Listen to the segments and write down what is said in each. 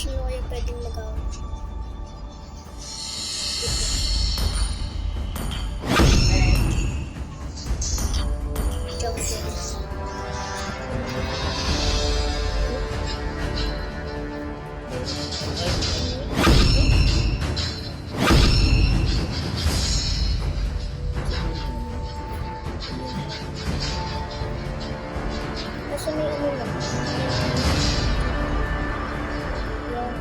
Sino kaya pwedeng magawa? Junction. Kasi may ano lang. Yan.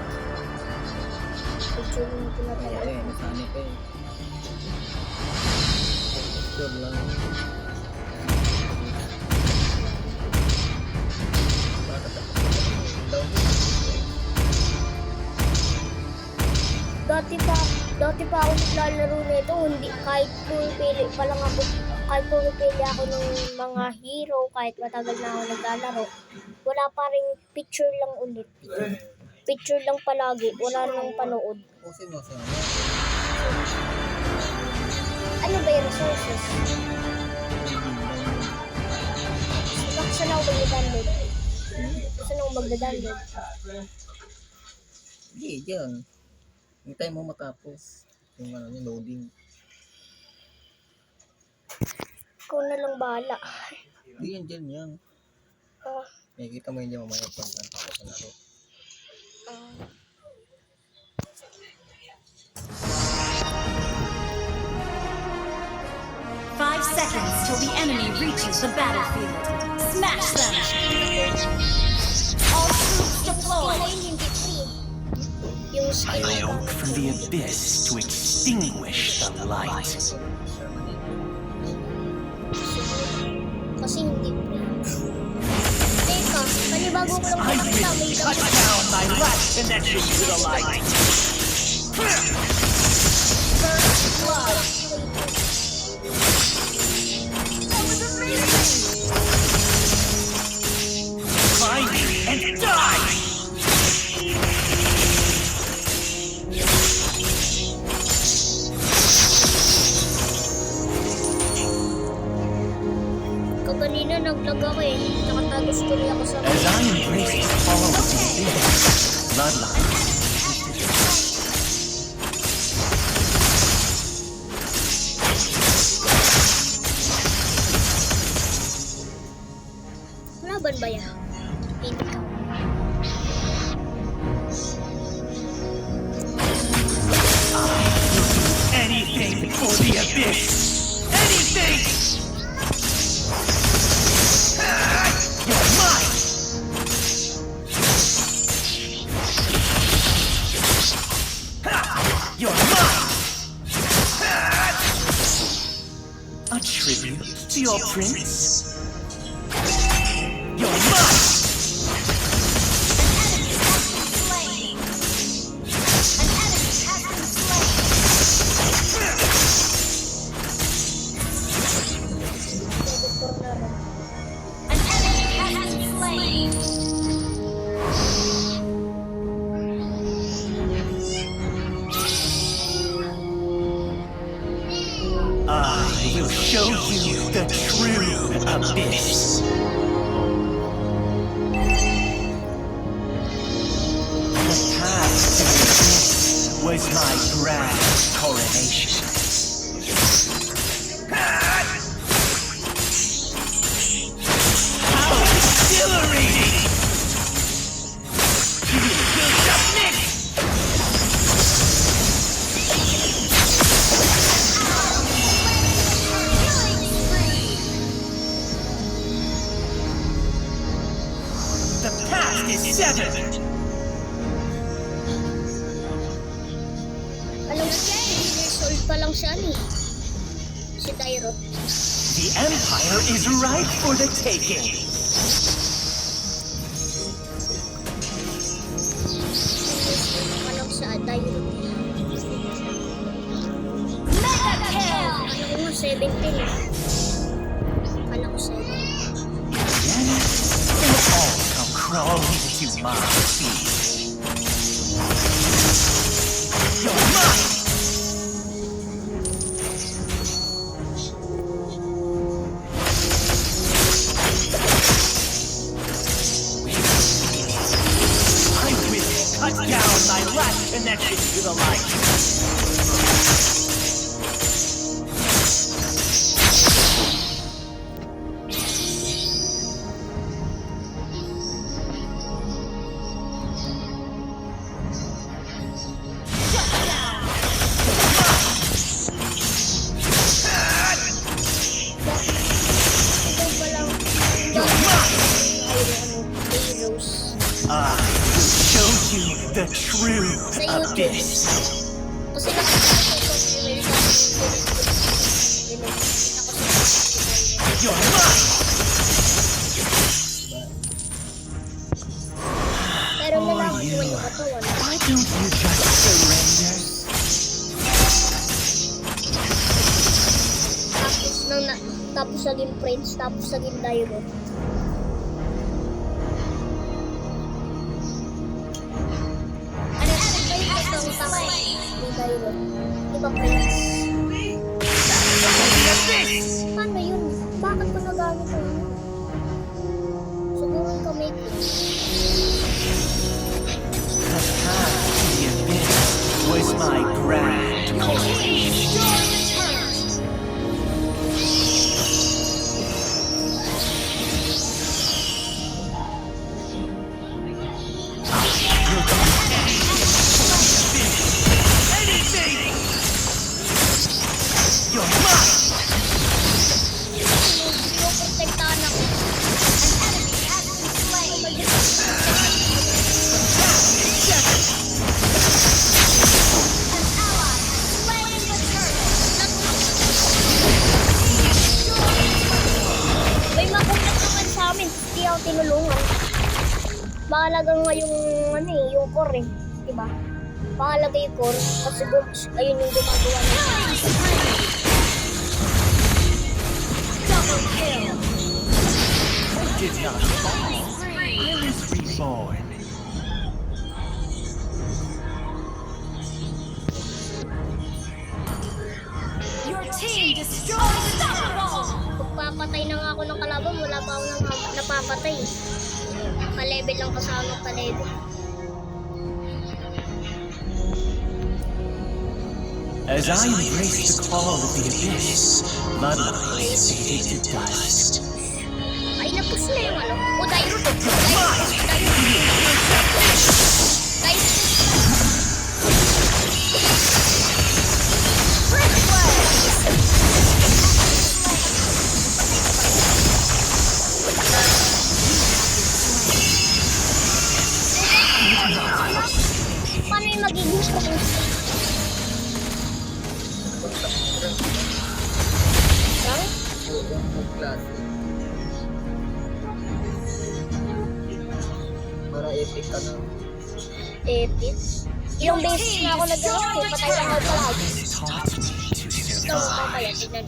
Picture mo pinatay. Eh, nasani pa eh. Picture lang. Dati pa ako naglalaro nito, hindi kahit pumipili pa lang ako, kahit pumipili ako ng mga hero, kahit matagal na ako naglalaro, wala pa ring picture lang ulit. Picture lang palagi, wala nang panood. Pusin mo sa Ano ba yung resources? Saan ako magda-download? Saan ako magda-download? Hindi, dyan. Hintay mo matapos. Yung ano, yung loading. Ikaw na lang bahala. Hindi yan dyan yan. Ah, Nakikita mo yun dyan mamaya pag tapos na laro. ah. 5 seconds till the enemy reaches the battlefield. Smash them! All troops deployed! Hindi free. Yung I skin hope for the abyss to extinguish the light. kasi hindi free. Teka, panibago ko lang I nakita. May will cut down my last connection to the light. First blood! That was amazing! Find me and die! Kaganina nag-lag ako eh. Nakatagos tuloy ako sa As I embrace the fall of the abyss, bloodline. laban ba yan? Hindi ka. Anything for the abyss! Anything! You're mine! You're mine! A tribute to your prince? You're mine! Slain! An enemy has been slain! An enemy has been slain! I will show you the true abyss. The path to this was my grand coronation. How exhilarating! You will submit! Killing spree! The path is severed. Alam mo, 10 years old pa lang siya ni. Si Tyrot. The Empire is ripe for the taking. Alam siya, Tyrot. Mega kill! Ano mo, 17 eh. Kala ko 7. Then they'll all come crawling to my feet. You're mine! I will cut down last connection to the light. Ito pa lang. Heroes. I will show you the true Sa YouTube. abyss. Kasi nakikita ko sa You're mine! Pero nalaman ko yung katawan. Why don't you just surrender? Tapos naging prince, tapos naging Dairo. Ano ba yung itong tama ni Dairo? Di ba prince? Paano yun? Bakit ko nagamit yun? Siguro yung kamay ko. The path to the abyss was my grand cultivation. You're mine! Pinoprotektahan ako. May makulat naman sa amin. Hindi ako tinulungan. Mahalaga nga yung ano eh, yung core eh. Diba? Mahalaga yung core kasi ayun yung gumagawa na. I did not fall. I was reborn. Your team destroyed the wall. Pagpapatay na nga ako ng kalaban, wala pa ako nang napapatay. Pa-level lang kasama pa-level. As I embraced the call of the abyss, bloodlines faded to dust. Ay, napus na yung ano. O, Dairo to. Dairo. Paano yung magiging focus? Lang? Yung klase. Para epic ka na. Epic. Yung beses na ako nag-rock, patay lang ako palagi. Taught me to Ito, kaya, survive. tignan.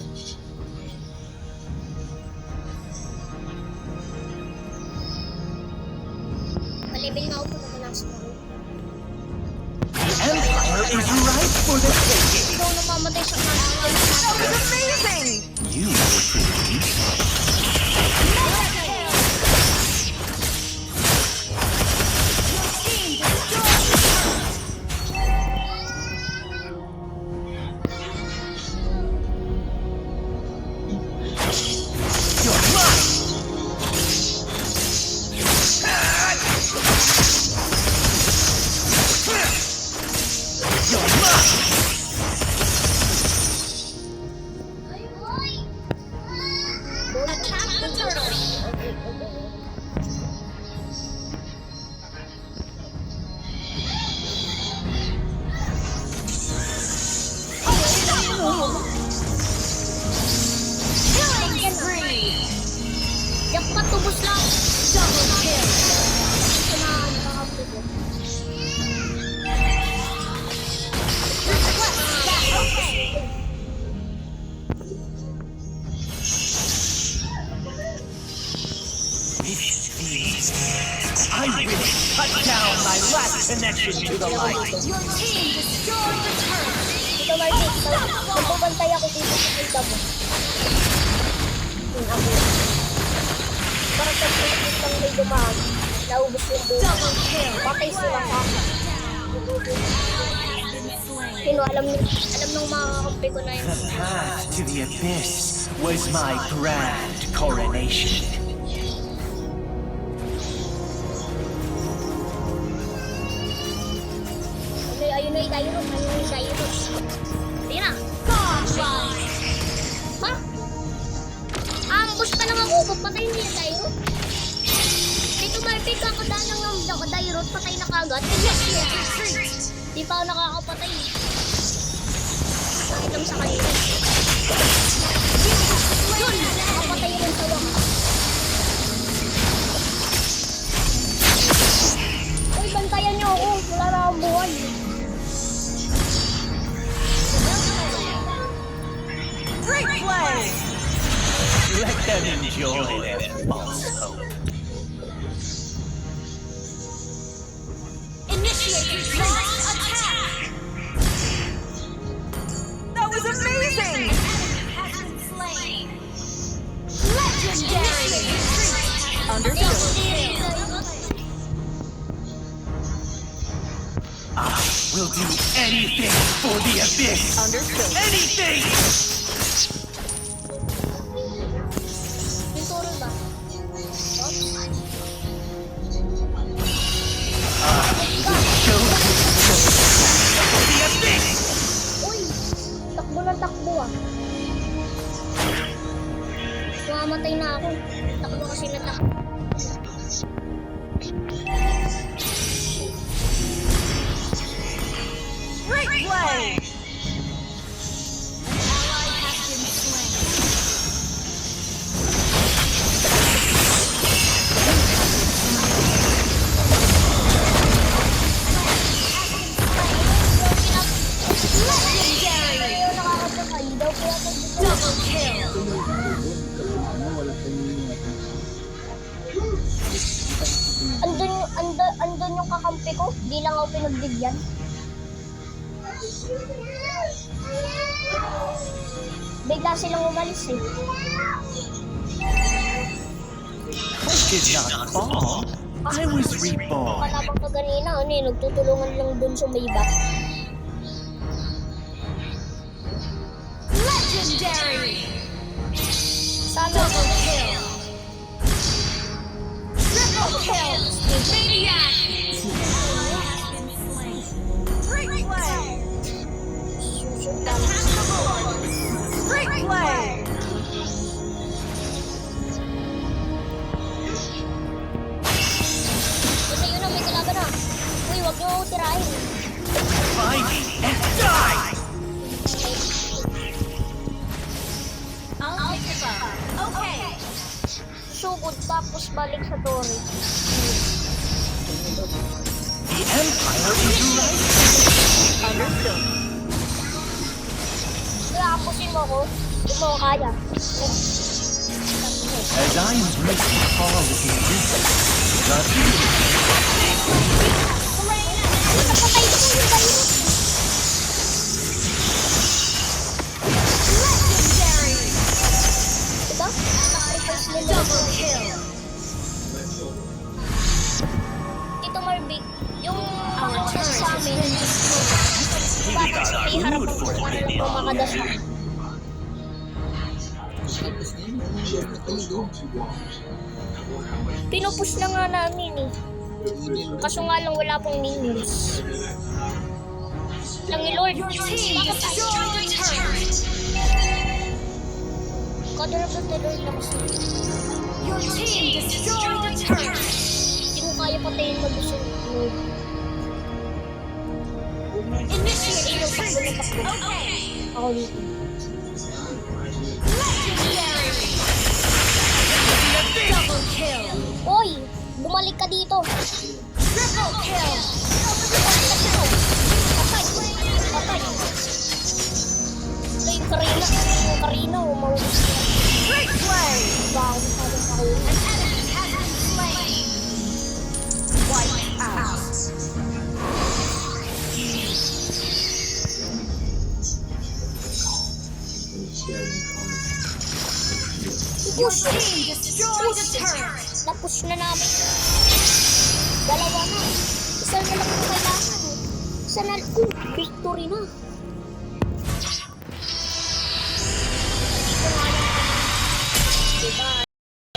Palibin nga ako po naman ang sumaro. The Empire is ripe for the taking. Ikaw namamatay sa kanila. You were pretty useful. You're mine! You're mine! Attack the turtle. Killing spree. Yak patubos lang. Double kill. Ito na ang nakapagod. This feels. I will cut down my last connection to the light. Your team destroyed the turret. Ito, Martin. Magbabantay ako dito sa kilda mo. Yung ako. Para sa pilit lang may dumaan. Naubos yung buhay. Double kill. Patay sila ka. Sino alam ng mga kakampi ko na yun. The path to the abyss was my grand coronation. Ayun na yung Dairon. Ayun na. Ha? Ambush pa lang ako. Papatayin niya yung Dairon. Dito Marpig, kakadaan lang ng Dairon. Patay na kagad. Di pa ako nakakapatay. Sakit lang sa kanila. Yun! Nakapatay rin sa wakas. Uy, bantayan niyo ako. Wala na akong buhay. Great play! Let them enjoy their false hope. Initiate launch attack! That was amazing! Legendary! Understood. I will do anything for the abyss. Understood. Anything! Yung turo ba? Show for the abyss. Uy! Takbo ng takbo ah. Mamatay na ako. Takbo kasi na takbo. Great play! Ayaw nakakapatay. Daw kaya ito dito. Double kill! Andun yung kakampi ko. Di lang ako pinagbigyan. Bigla silang umalis eh. Did not fall. I was reborn. Kalabang ka ganina, ano eh, nagtutulungan lang dun sa may bat. Legendary! Sana Double kill! Triple kill! Maniac! Great play! susundan. Attack the board! Great play! Kasi yun na, may kalaban na. Uy, wag niyo ako tirahin. Find me and die! I'll pick him up. Okay. Sugod tapos balik sa Tori. The Empire is right. Understood. Kaya apusin mo ako, hindi mo ako kaya. As I embrace the call of the abyss, the Napatay ko yung dahil. Legendary! Diba? Sacrifice nila. Double kill! Tito Marvick, yung Our mga turret sa has amin, been destroyed. we got may harap food ako for a para minute. makadasal. Pinupush na nga namin eh. Kaso nga lang wala pong minions. Langi Lord, Your team bakit destroyed a turret! kada na ba Lord na kasi? Your team destroyed a turret! Hindi mo kaya patayin mag-usap Lord. Initiate Takbo na retreat! takbo. Okay! Ako dito. Legendary! Double kill! Oy! Bumalik ka dito! Triple kill! Patay! Patay! Ito yung Karina. Yung Karina, umawag siya. Great play! Bago masyadong kahuli. An enemy has been slain! Wipe out! Your team destroyed a turret! Napush na namin. Dalawa na. Isa na lang yung kailangan. isa na, victory na.